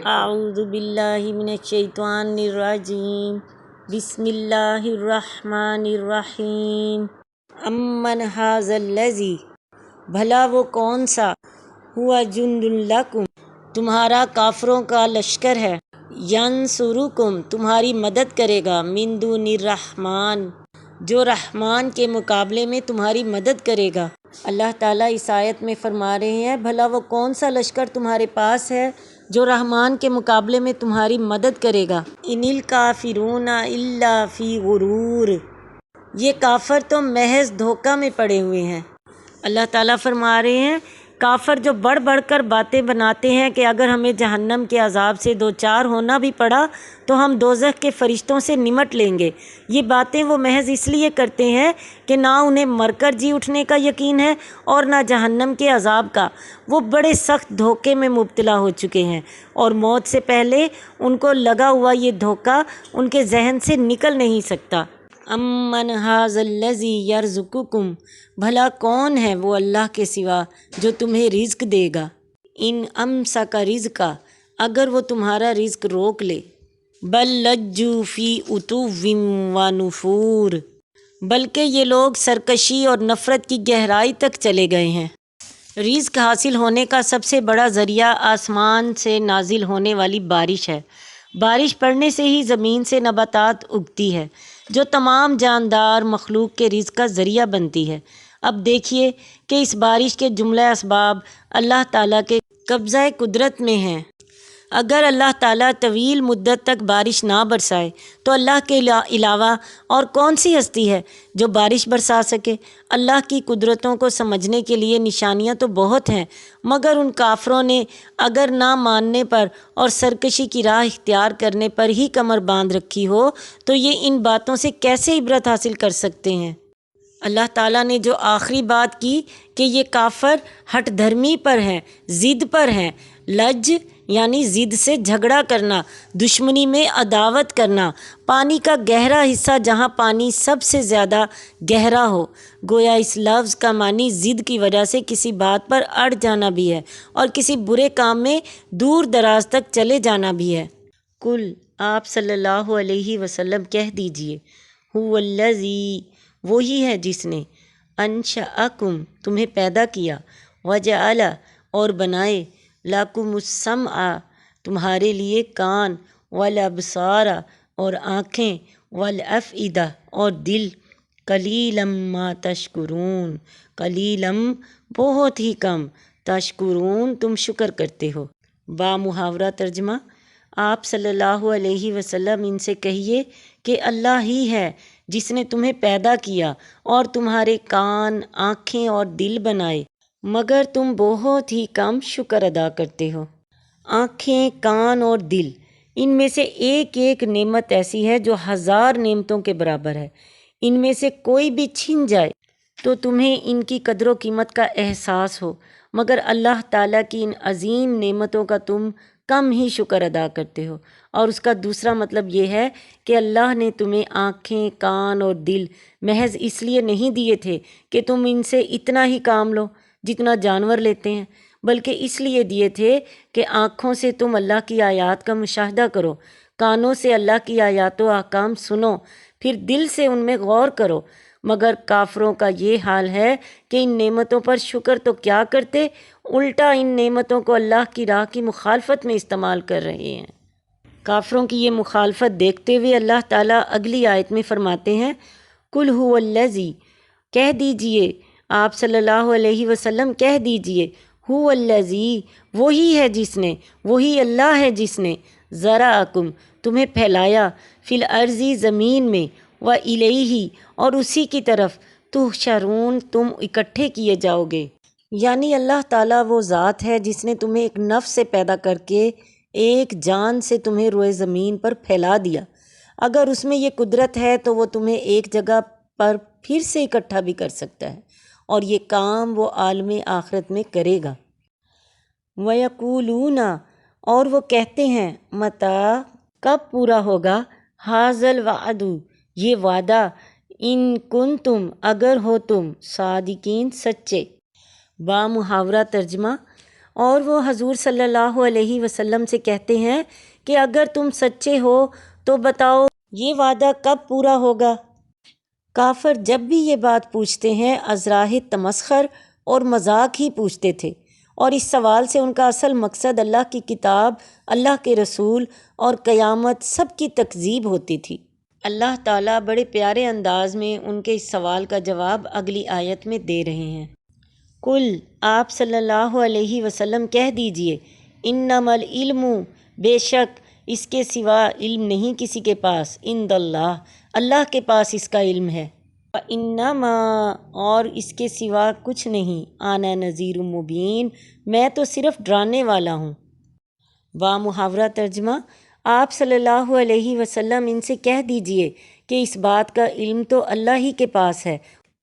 اعوذ باللہ من الشیطان الرجیم بسم اللہ الرحمن الرحیم امن ھذا الذی بھلا وہ کون سا ہوا جند لکم تمہارا کافروں کا لشکر ہے، ینصرکم تمہاری مدد کرے گا، من دون الرحمن جو رحمان کے مقابلے میں تمہاری مدد کرے گا۔ اللہ تعالیٰ اس آیت میں فرما رہے ہیں بھلا وہ کون سا لشکر تمہارے پاس ہے جو رحمان کے مقابلے میں تمہاری مدد کرے گا۔ ان الکافرون الا فی غرور یہ کافر تو محض دھوکہ میں پڑے ہوئے ہیں۔ اللہ تعالیٰ فرما رہے ہیں کافر جو بڑھ بڑھ کر باتیں بناتے ہیں کہ اگر ہمیں جہنم کے عذاب سے دوچار ہونا بھی پڑا تو ہم دوزخ کے فرشتوں سے نمٹ لیں گے، یہ باتیں وہ محض اس لیے کرتے ہیں کہ نہ انہیں مر کر جی اٹھنے کا یقین ہے اور نہ جہنم کے عذاب کا۔ وہ بڑے سخت دھوکے میں مبتلا ہو چکے ہیں اور موت سے پہلے ان کو لگا ہوا یہ دھوکہ ان کے ذہن سے نکل نہیں سکتا۔ امن ھذا الذی یرزقکم بھلا کون ہے وہ اللہ کے سوا جو تمہیں رزق دے گا، ان امسک رزقا اگر وہ تمہارا رزق روک لے، بل لجوا فی عتو و نفور بلکہ یہ لوگ سرکشی اور نفرت کی گہرائی تک چلے گئے ہیں۔ رزق حاصل ہونے کا سب سے بڑا ذریعہ آسمان سے نازل ہونے والی بارش ہے۔ بارش پڑنے سے ہی زمین سے نباتات اگتی ہے جو تمام جاندار مخلوق کے رزق کا ذریعہ بنتی ہے۔ اب دیکھیے کہ اس بارش کے جملہ اسباب اللہ تعالیٰ کے قبضہ قدرت میں ہیں۔ اگر اللہ تعالیٰ طویل مدت تک بارش نہ برسائے تو اللہ کے علاوہ اور کون سی ہستی ہے جو بارش برسا سکے؟ اللہ کی قدرتوں کو سمجھنے کے لیے نشانیاں تو بہت ہیں، مگر ان کافروں نے اگر نہ ماننے پر اور سرکشی کی راہ اختیار کرنے پر ہی کمر باندھ رکھی ہو تو یہ ان باتوں سے کیسے عبرت حاصل کر سکتے ہیں؟ اللہ تعالیٰ نے جو آخری بات کی کہ یہ کافر ہٹ دھرمی پر ہیں، ضد پر ہیں، لج یعنی ضد سے جھگڑا کرنا، دشمنی میں عداوت کرنا، پانی کا گہرا حصہ جہاں پانی سب سے زیادہ گہرا ہو، گویا اس لفظ کا معنی ضد کی وجہ سے کسی بات پر اڑ جانا بھی ہے اور کسی برے کام میں دور دراز تک چلے جانا بھی ہے۔ کل آپ صلی اللہ علیہ وسلم کہہ دیجئے هو الذی وہی ہے جس نے انشأکم تمہیں پیدا کیا، وجعل اور بنائے لکم السمع تمہارے لیے کان، والابصار اور آنکھیں، والافئدہ اور دل، قلیلا ما تشکرون قلیلا بہت ہی کم، تشکرون تم شکر کرتے ہو۔ با محاورہ ترجمہ آپ صلی اللہ علیہ وسلم ان سے کہیے کہ اللہ ہی ہے جس نے تمہیں پیدا کیا اور تمہارے کان، آنکھیں اور دل بنائے، مگر تم بہت ہی کم شکر ادا کرتے ہو۔ آنکھیں، کان اور دل، ان میں سے ایک ایک نعمت ایسی ہے جو 1000 نعمتوں کے برابر ہے۔ ان میں سے کوئی بھی چھن جائے تو تمہیں ان کی قدر و قیمت کا احساس ہو، مگر اللہ تعالیٰ کی ان عظیم نعمتوں کا تم کم ہی شکر ادا کرتے ہو۔ اور اس کا دوسرا مطلب یہ ہے کہ اللہ نے تمہیں آنکھیں، کان اور دل محض اس لیے نہیں دیے تھے کہ تم ان سے اتنا ہی کام لو جتنا جانور لیتے ہیں، بلکہ اس لیے دیے تھے کہ آنکھوں سے تم اللہ کی آیات کا مشاہدہ کرو، کانوں سے اللہ کی آیات و احکام سنو، پھر دل سے ان میں غور کرو۔ مگر کافروں کا یہ حال ہے کہ ان نعمتوں پر شکر تو کیا کرتے، الٹا ان نعمتوں کو اللہ کی راہ کی مخالفت میں استعمال کر رہے ہیں۔ کافروں کی یہ مخالفت دیکھتے ہوئے اللہ تعالیٰ اگلی آیت میں فرماتے ہیں قل هو الذی کہہ دیجئے آپ صلی اللہ علیہ وسلم کہہ دیجئے هو الذی وہی ہے جس نے، وہی اللہ ہے جس نے ذرأکم تمہیں پھیلایا فی الارض زمین میں، وإلیہ اور اسی کی طرف تحشرون تم اکٹھے کیے جاؤ گے۔ یعنی اللہ تعالیٰ وہ ذات ہے جس نے تمہیں ایک نفس سے پیدا کر کے ایک جان سے تمہیں روئے زمین پر پھیلا دیا۔ اگر اس میں یہ قدرت ہے تو وہ تمہیں ایک جگہ پر پھر سے اکٹھا بھی کر سکتا ہے، اور یہ کام وہ عالم آخرت میں کرے گا۔ وَيَقُولُونَ اور وہ کہتے ہیں متیٰ کب پورا ہوگا، ھَذَا الْوَعْدُ یہ وعدہ، ان کنتم اگر ہو تم صادقین سچے۔ با محاورہ ترجمہ اور وہ حضور صلی اللہ علیہ وسلم سے کہتے ہیں کہ اگر تم سچے ہو تو بتاؤ یہ وعدہ کب پورا ہوگا؟ کافر جب بھی یہ بات پوچھتے ہیں از راہ تمسخر اور مذاق ہی پوچھتے تھے، اور اس سوال سے ان کا اصل مقصد اللہ کی کتاب، اللہ کے رسول اور قیامت سب کی تکذیب ہوتی تھی۔ اللہ تعالیٰ بڑے پیارے انداز میں ان کے اس سوال کا جواب اگلی آیت میں دے رہے ہیں۔ کل، آپ صلی اللہ علیہ وسلم کہہ دیجئے، انما العلم، بے شک اس کے سوا علم نہیں کسی کے پاس، عند اللہ، اللہ کے پاس اس کا علم ہے، انما، اور اس کے سوا کچھ نہیں، انا نذیر مبین، میں تو صرف ڈرانے والا ہوں۔ محاورہ ترجمہ، آپ صلی اللہ علیہ وسلم ان سے کہہ دیجئے کہ اس بات کا علم تو اللہ ہی کے پاس ہے،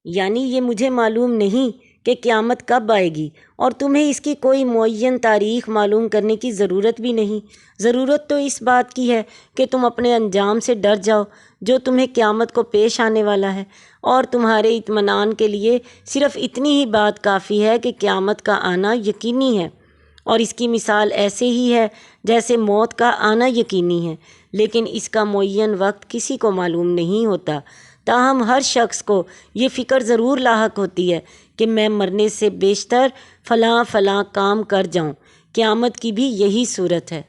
یعنی یہ مجھے معلوم نہیں کہ قیامت کب آئے گی، اور تمہیں اس کی کوئی معین تاریخ معلوم کرنے کی ضرورت بھی نہیں۔ ضرورت تو اس بات کی ہے کہ تم اپنے انجام سے ڈر جاؤ جو تمہیں قیامت کو پیش آنے والا ہے، اور تمہارے اطمینان کے لیے صرف اتنی ہی بات کافی ہے کہ قیامت کا آنا یقینی ہے، اور اس کی مثال ایسے ہی ہے جیسے موت کا آنا یقینی ہے، لیکن اس کا معین وقت کسی کو معلوم نہیں ہوتا۔ تاہم ہر شخص کو یہ فکر ضرور لاحق ہوتی ہے کہ میں مرنے سے بیشتر فلاں فلاں کام کر جاؤں۔ قیامت کی بھی یہی صورت ہے۔